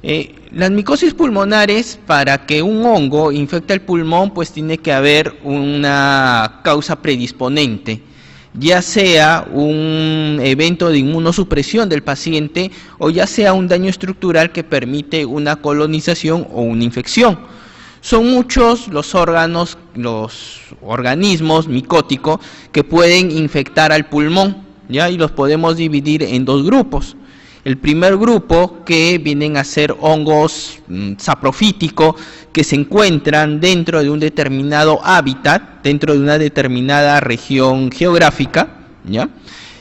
Las micosis pulmonares, para que un hongo infecte el pulmón, pues tiene que haber una causa predisponente, ya sea un evento de inmunosupresión del paciente o ya sea un daño estructural que permite una colonización o una infección. Son muchos los organismos micóticos que pueden infectar al pulmón, ¿ya? Y los podemos dividir en dos grupos. El primer grupo, que vienen a ser hongos saprofíticos que se encuentran dentro de un determinado hábitat, dentro de una determinada región geográfica, ¿ya?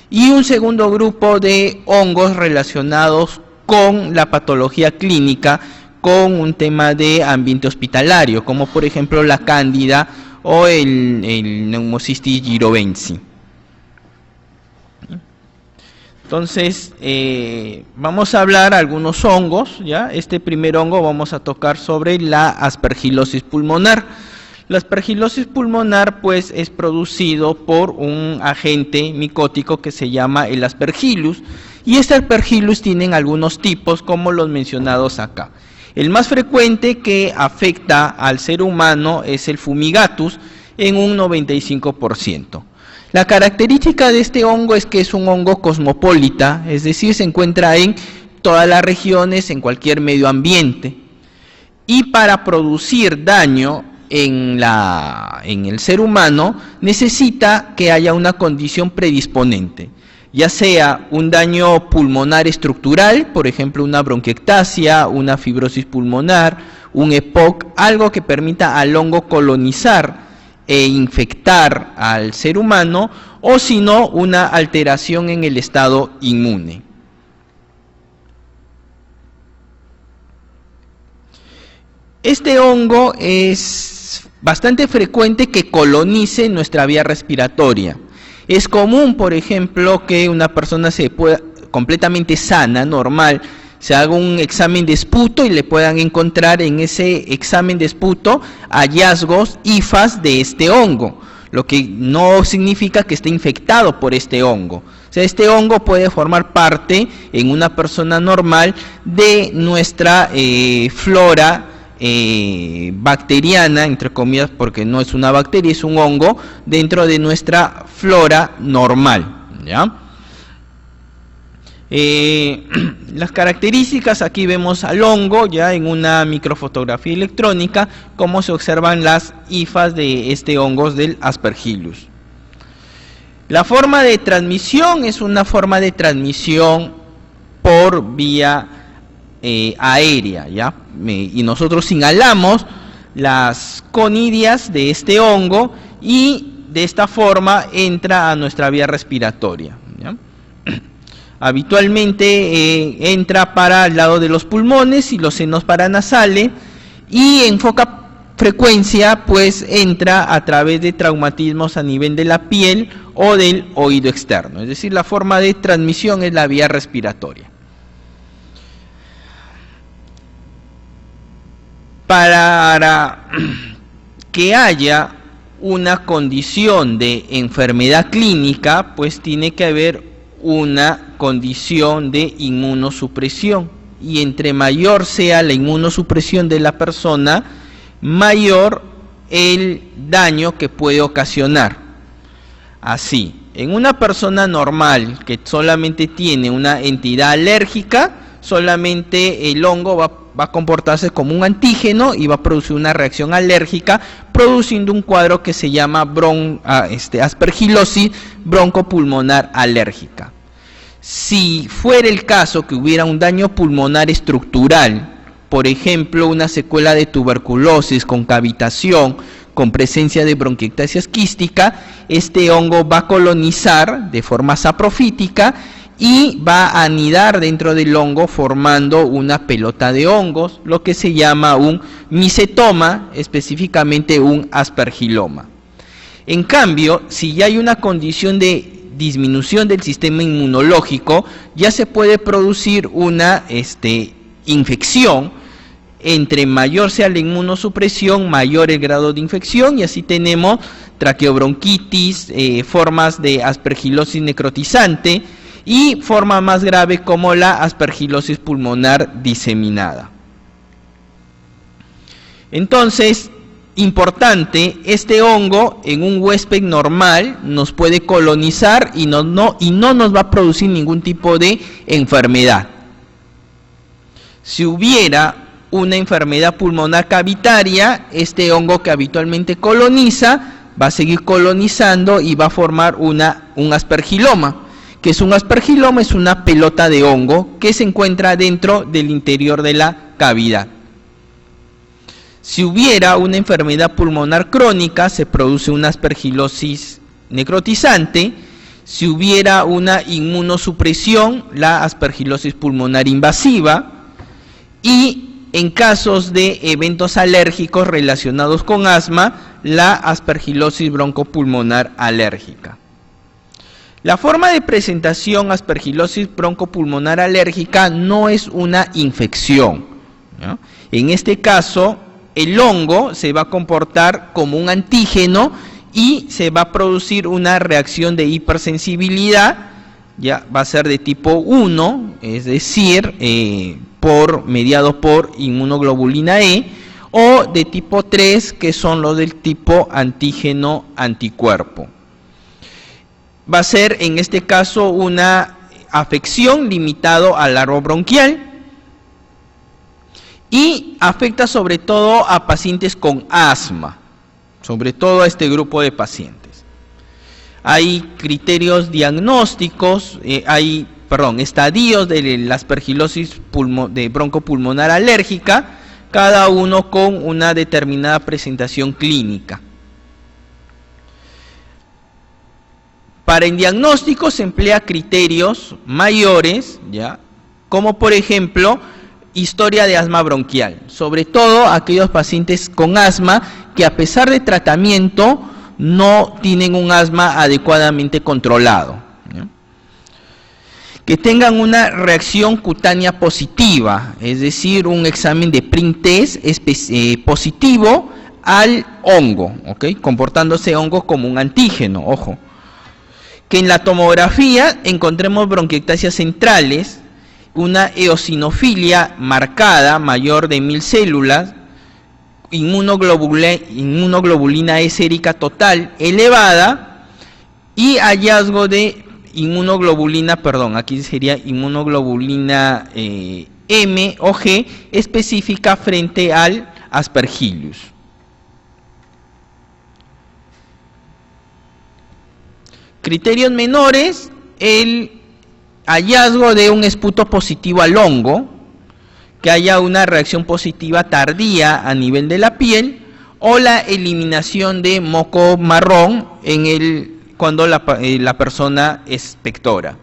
Y un segundo grupo de hongos relacionados con la patología clínica, con un tema de ambiente hospitalario, como por ejemplo la cándida o el Pneumocystis jirovecii. Entonces, vamos a hablar algunos hongos, ¿ya? Este primer hongo vamos a tocar sobre la aspergilosis pulmonar. La aspergilosis pulmonar, pues, es producido por un agente micótico que se llama el Aspergillus, y este Aspergillus tienen algunos tipos, como los mencionados acá. El más frecuente que afecta al ser humano es el Fumigatus, en un 95%. La característica de este hongo es que es un hongo cosmopolita, es decir, se encuentra en todas las regiones, en cualquier medio ambiente. Y para producir daño en el ser humano, necesita que haya una condición predisponente, ya sea un daño pulmonar estructural, por ejemplo una bronquiectasia, una fibrosis pulmonar, un EPOC, algo que permita al hongo colonizar e infectar al ser humano, o si no, una alteración en el estado inmune. Este hongo es bastante frecuente que colonice nuestra vía respiratoria. Es común, por ejemplo, que una persona completamente sana, normal, se haga un examen de esputo y le puedan encontrar en ese examen de esputo hallazgos hifas de este hongo, lo que no significa que esté infectado por este hongo. O sea, este hongo puede formar parte en una persona normal de nuestra flora bacteriana, entre comillas, porque no es una bacteria, es un hongo dentro de nuestra flora normal, ¿ya? Las características, aquí vemos al hongo ya en una microfotografía electrónica, cómo se observan las hifas de este hongo del Aspergillus. La forma de transmisión es una forma de transmisión por vía aérea, ¿ya? Y nosotros inhalamos las conidias de este hongo y de esta forma entra a nuestra vía respiratoria, ¿ya? Habitualmente entra para el lado de los pulmones y los senos paranasales, y en poca frecuencia pues entra a través de traumatismos a nivel de la piel o del oído externo. Es decir, la forma de transmisión es la vía respiratoria. Para que haya una condición de enfermedad clínica, pues tiene que haber una condición de inmunosupresión, y entre mayor sea la inmunosupresión de la persona, mayor el daño que puede ocasionar. Así, en una persona normal que solamente tiene una entidad alérgica, solamente el hongo va a comportarse como un antígeno y va a producir una reacción alérgica, produciendo un cuadro que se llama aspergilosis broncopulmonar alérgica. Si fuera el caso que hubiera un daño pulmonar estructural, por ejemplo una secuela de tuberculosis con cavitación, con presencia de bronquiectasia quística, este hongo va a colonizar de forma saprofítica y va a anidar dentro del hongo formando una pelota de hongos, lo que se llama un micetoma, específicamente un aspergiloma. En cambio, si ya hay una condición de disminución del sistema inmunológico, ya se puede producir una infección. Entre mayor sea la inmunosupresión, mayor el grado de infección, y así tenemos traqueobronquitis, formas de aspergilosis necrotizante, y forma más grave como la aspergilosis pulmonar diseminada. Entonces, importante, este hongo en un huésped normal nos puede colonizar y no nos va a producir ningún tipo de enfermedad. Si hubiera una enfermedad pulmonar cavitaria, este hongo que habitualmente coloniza va a seguir colonizando y va a formar un aspergiloma. ¿Qué es un aspergiloma? Es una pelota de hongo que se encuentra dentro del interior de la cavidad. Si hubiera una enfermedad pulmonar crónica, se produce una aspergilosis necrotizante. Si hubiera una inmunosupresión, la aspergilosis pulmonar invasiva. Y en casos de eventos alérgicos relacionados con asma, la aspergilosis broncopulmonar alérgica. La forma de presentación aspergilosis broncopulmonar alérgica no es una infección, ¿no? En este caso, el hongo se va a comportar como un antígeno y se va a producir una reacción de hipersensibilidad, ya va a ser de tipo 1, es decir, mediado por inmunoglobulina E, o de tipo 3, que son los del tipo antígeno anticuerpo. Va a ser en este caso una afección limitado al árbol bronquial y afecta sobre todo a pacientes con asma, sobre todo a este grupo de pacientes. Hay criterios diagnósticos, estadios de la aspergilosis de broncopulmonar alérgica, cada uno con una determinada presentación clínica. Para el diagnóstico se emplea criterios mayores, ¿ya? Como por ejemplo, historia de asma bronquial, sobre todo aquellos pacientes con asma que a pesar de tratamiento no tienen un asma adecuadamente controlado, ¿ya? Que tengan una reacción cutánea positiva, es decir, un examen de print test positivo al hongo, ¿ok? Comportándose hongo como un antígeno, ojo. Que en la tomografía encontremos bronquiectasias centrales, una eosinofilia marcada, mayor de 1000 células, inmunoglobulina E sérica total elevada y hallazgo de aquí sería inmunoglobulina M o G específica frente al Aspergillus. Criterios menores, el hallazgo de un esputo positivo al hongo, que haya una reacción positiva tardía a nivel de la piel, o la eliminación de moco marrón cuando la persona expectora.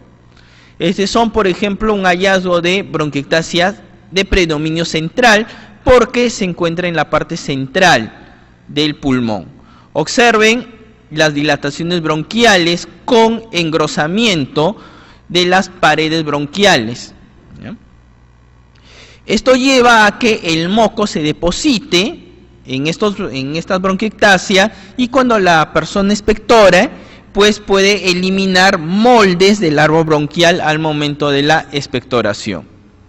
Estos son, por ejemplo, un hallazgo de bronquiectasia de predominio central, porque se encuentra en la parte central del pulmón. Observen las dilataciones bronquiales con engrosamiento de las paredes bronquiales, ¿ya? Esto lleva a que el moco se deposite en estas bronquiectasias y cuando la persona expectora, pues puede eliminar moldes del árbol bronquial al momento de la expectoración.